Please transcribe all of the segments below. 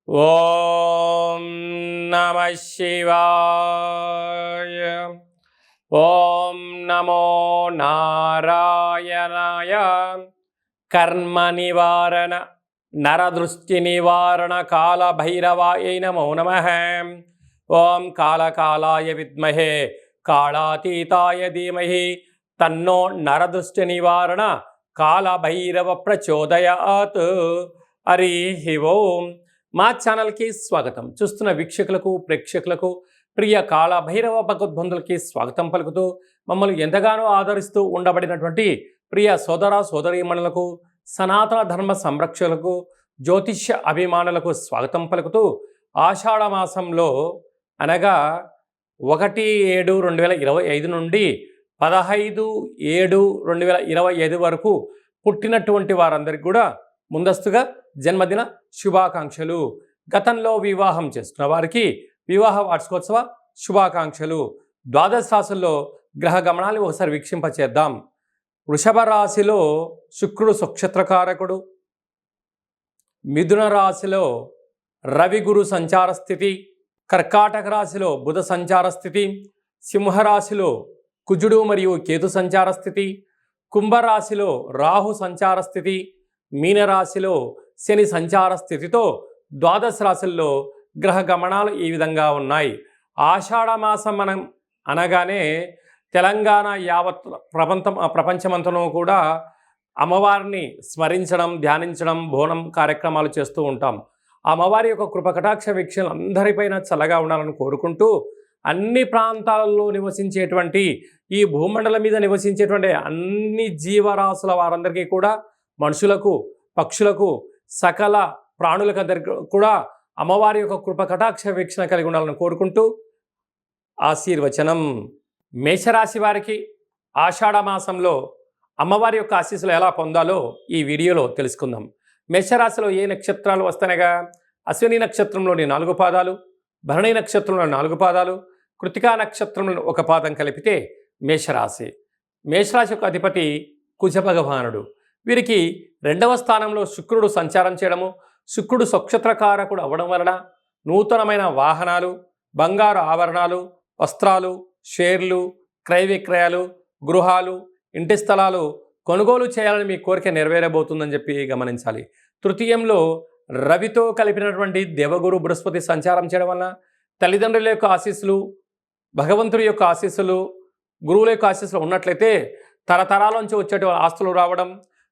ఓం నమ శివాయ. ఓం నమో నారాయణాయ. కర్మ నివారణ నరదృష్టి నివారణ కాళభైరవాయ నమో నమః. ఓం కాళకాలాయ విద్మహే కాళాతీతాయ ధీమహి తన్నో నరదృష్టి నివారణ కాళభైరవ ప్రచోదయాత్. హరి ఓం. మా ఛానల్కి స్వాగతం. చూస్తున్న వీక్షకులకు ప్రేక్షకులకు ప్రియ కాళభైరవ భగవద్బంధులకి స్వాగతం పలుకుతూ మమ్మల్ని ఎంతగానో ఆదరిస్తూ ఉండబడినటువంటి ప్రియ సోదర సోదరీమణులకు సనాతన ధర్మ సంరక్షకులకు జ్యోతిష్య అభిమానులకు స్వాగతం పలుకుతూ ఆషాఢ మాసంలో అనగా 1/7/2025 నుండి 15/7/2025 వరకు పుట్టినటువంటి వారందరికీ కూడా ముందస్తుగా జన్మదిన శుభాకాంక్షలు. గతంలో వివాహం చేసుకున్న వారికి వివాహ వార్షికోత్సవ శుభాకాంక్షలు. ద్వాదశ రాశుల్లో గ్రహ గమనాన్ని ఒకసారి వీక్షింపచేద్దాం. వృషభ రాశిలో శుక్రుడు నక్షత్రకారకుడు. మిథున రాశిలో రవి గురు సంచార స్థితి. కర్కాటక రాశిలో బుధ సంచార స్థితి. సింహరాశిలో కుజుడు మరియు కేతు సంచార స్థితి. కుంభరాశిలో రాహు సంచార స్థితి. మీనరాశిలో శని సంచార స్థితితో ద్వాదశ రాశుల్లో గ్రహ గమనాలు ఈ విధంగా ఉన్నాయి. ఆషాఢ మాసం మనం అనగానే తెలంగాణ యావత్ ప్రపంచమంతనూ కూడా అమ్మవారిని స్మరించడం, ధ్యానించడం, బోనం కార్యక్రమాలు చేస్తూ ఉంటాం. అమ్మవారి యొక్క కృపకటాక్ష వీక్షణలు అందరిపైన చల్లగా ఉండాలని కోరుకుంటూ అన్ని ప్రాంతాలలో నివసించేటువంటి ఈ భూమండలం మీద నివసించేటువంటి అన్ని జీవరాశుల వారందరికీ కూడా, మనుషులకు, పక్షులకు, సకల ప్రాణులకందరికీ కూడా అమ్మవారి యొక్క కృప కటాక్ష వీక్షణ కలిగి ఉండాలని కోరుకుంటూ ఆశీర్వచనం. మేషరాశి వారికి ఆషాఢ మాసంలో అమ్మవారి యొక్క ఆశీస్సులు ఎలా పొందాలో ఈ వీడియోలో తెలుసుకుందాం. మేషరాశిలో ఏ నక్షత్రాలు వస్తానగా అశ్విని నక్షత్రంలోని 4 పాదాలు, భరణి నక్షత్రంలోని 4 పాదాలు, కృతికా నక్షత్రంలో 1 పాదం కలిపితే మేషరాశి. మేషరాశి యొక్క అధిపతి కుజ భగవానుడు. వీరికి 2వ స్థానంలో శుక్రుడు సంచారం చేయడము, శుక్రుడు నక్షత్రకారకుడు అవ్వడం వలన నూతనమైన వాహనాలు, బంగారు ఆభరణాలు, వస్త్రాలు, షేర్లు, క్రయ విక్రయాలు, గృహాలు, ఇంటి స్థలాలు కొనుగోలు చేయాలని మీ కోరిక నెరవేరబోతుందని చెప్పి గమనించాలి. తృతీయంలో రవితో కలిపినటువంటి దేవగురు బృహస్పతి సంచారం చేయడం వలన తల్లిదండ్రుల యొక్క ఆశీస్సులు, భగవంతుడి యొక్క ఆశీస్సులు, గురువుల యొక్క ఆశీస్సులు ఉన్నట్లయితే తరతరాల నుంచి వచ్చేట ఆస్తులు రావడం,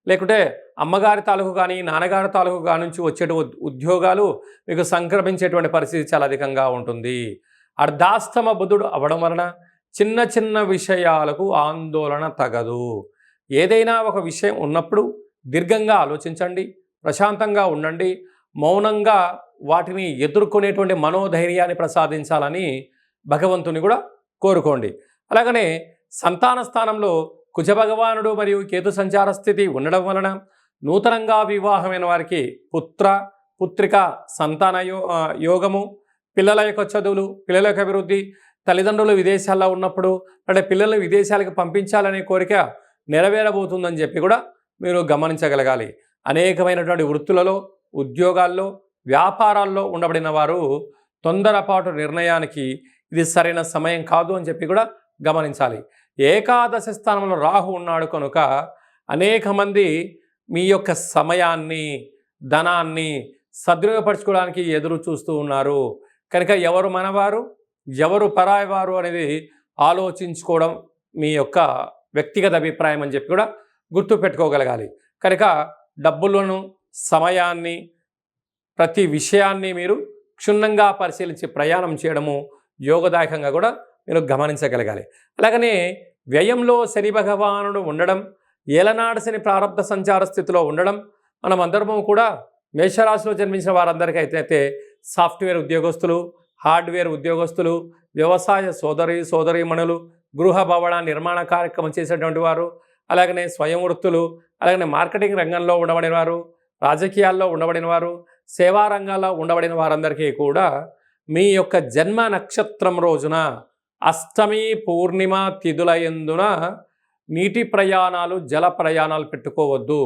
లేకుంటే అమ్మగారి తాలూకు కానీ నాన్నగారి తాలూకు కాని నుంచి వచ్చే ఉద్యోగాలు మీకు సంక్రమించేటువంటి పరిస్థితి చాలా అధికంగా ఉంటుంది. అర్ధాస్తమ బుధుడు అవ్వడం వలన చిన్న చిన్న విషయాలకు ఆందోళన తగదు. ఏదైనా ఒక విషయం ఉన్నప్పుడు దీర్ఘంగా ఆలోచించండి, ప్రశాంతంగా ఉండండి, మౌనంగా వాటిని ఎదుర్కొనేటువంటి మనోధైర్యాన్ని ప్రసాదించాలని భగవంతుని కూడా కోరుకోండి. అలాగనే సంతాన స్థానంలో కుజభగవానుడు మరియు కేతు సంచార స్థితి ఉండడం వలన నూతనంగా వివాహమైన వారికి పుత్ర పుత్రిక సంతాన యోగము, పిల్లల యొక్క చదువులు, పిల్లల యొక్క అభివృద్ధి, తల్లిదండ్రులు విదేశాల్లో ఉన్నప్పుడు అంటే పిల్లల్ని విదేశాలకు పంపించాలనే కోరిక నెరవేరబోతుందని చెప్పి కూడా మీరు గమనించగలగాలి. అనేకమైనటువంటి వృత్తులలో, ఉద్యోగాల్లో, వ్యాపారాల్లో ఉండబడిన వారు తొందరపాటు నిర్ణయానికి ఇది సరైన సమయం కాదు అని చెప్పి కూడా గమనించాలి. ఏకాదశ స్థానంలో రాహు ఉన్నాడు కనుక అనేక మంది మీ యొక్క సమయాన్ని, ధనాన్ని సద్వినియోగపరచుకోవడానికి ఎదురు చూస్తూ ఉన్నారు. కనుక ఎవరు మనవారు, ఎవరు పరాయవారు అనేది ఆలోచించుకోవడం మీ యొక్క వ్యక్తిగత అభిప్రాయం అని చెప్పి కూడా గుర్తుపెట్టుకోగలగాలి. కనుక డబ్బులను, సమయాన్ని, ప్రతి విషయాన్ని మీరు క్షుణ్ణంగా పరిశీలించి ప్రయాణం చేయడము యోగదాయకంగా కూడా మీరు గమనించగలగాలి. అలాగనే వ్యయంలో శని భగవానుడు ఉండడం, ఏలనాడు శని ప్రారంభ సంచార స్థితిలో ఉండడం, మనం అందరము కూడా మేషరాశిలో జన్మించిన వారందరికీ అయితే సాఫ్ట్వేర్ ఉద్యోగస్తులు, హార్డ్వేర్ ఉద్యోగస్తులు, వ్యవసాయ సోదరీమణులు, గృహ భవన నిర్మాణ కార్యక్రమం చేసేటువంటి వారు, అలాగనే స్వయం వృత్తులు, అలాగనే మార్కెటింగ్ రంగంలో ఉండబడిన వారు, రాజకీయాల్లో ఉండబడిన వారు, సేవా రంగాల్లో ఉండబడిన వారందరికీ కూడా మీ యొక్క జన్మ నక్షత్రం రోజున అష్టమి పూర్ణిమ తిథుల యందున నీటి ప్రయాణాలు, జల ప్రయాణాలు పెట్టుకోవద్దు,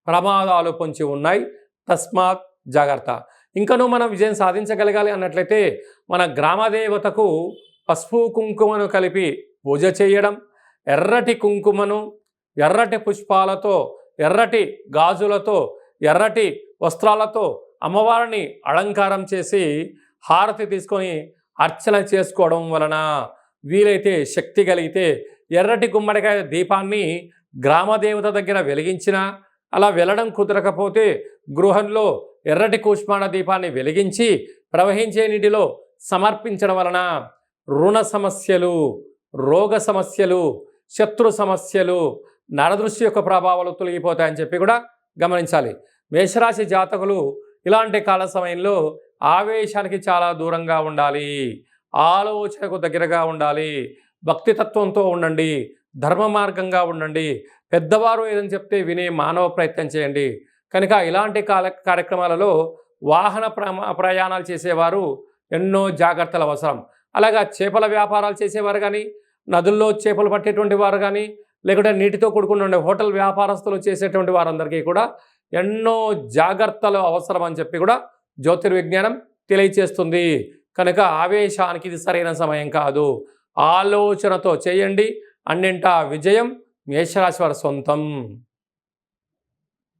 ప్రమాదాలు పొంచి ఉన్నాయి, తస్మాత్ జాగ్రత్త. ఇంకనూ మనం విజయం సాధించగలగాలి అన్నట్లయితే మన గ్రామదేవతకు పసుపు కుంకుమను కలిపి పూజ చేయడం, ఎర్రటి కుంకుమను ఎర్రటి పుష్పాలతో, ఎర్రటి గాజులతో, ఎర్రటి వస్త్రాలతో అమ్మవారిని అలంకారం చేసి హారతి తీసుకొని అర్చన చేసుకోవడం వలన, వీలైతే శక్తి కలిగితే ఎర్రటి గుమ్మడికాయ దీపాన్ని గ్రామదేవత దగ్గర వెలిగించిన, అలా వెళ్ళడం కుదరకపోతే గృహంలో ఎర్రటి కూష్మాణ దీపాన్ని వెలిగించి ప్రవహించే నీటిలో సమర్పించడం వలన రుణ సమస్యలు, రోగ సమస్యలు, శత్రు సమస్యలు, నరదృష్టి యొక్క ప్రభావాలు తొలగిపోతాయని చెప్పి కూడా గమనించాలి. మేషరాశి జాతకులు ఇలాంటి కాల సమయంలో ఆవేశానికి చాలా దూరంగా ఉండాలి, ఆలోచనకు దగ్గరగా ఉండాలి, భక్తితత్వంతో ఉండండి, ధర్మ మార్గంగా ఉండండి, పెద్దవారు ఏదని చెప్తే వినే మానవ ప్రయత్నం చేయండి. కనుక ఇలాంటి కార్యక్రమాలలో వాహన ప్రయాణాలు చేసేవారు ఎన్నో జాగ్రత్తలు అవసరం. అలాగా చేపల వ్యాపారాలు చేసేవారు కానీ, నదుల్లో చేపలు పట్టేటువంటి వారు కానీ, లేకుంటే నీటితో కూడుకున్న హోటల్ వ్యాపారస్తులు చేసేటువంటి వారందరికీ కూడా ఎన్నో జాగ్రత్తలు అవసరం అని చెప్పి కూడా జ్యోతిర్విజ్ఞానం తెలియచేస్తుంది. కనుక ఆవేశానికి ఇది సరైన సమయం కాదు, ఆలోచనతో చేయండి. అన్నింటా విజయం మేషరాశి వారి సొంతం.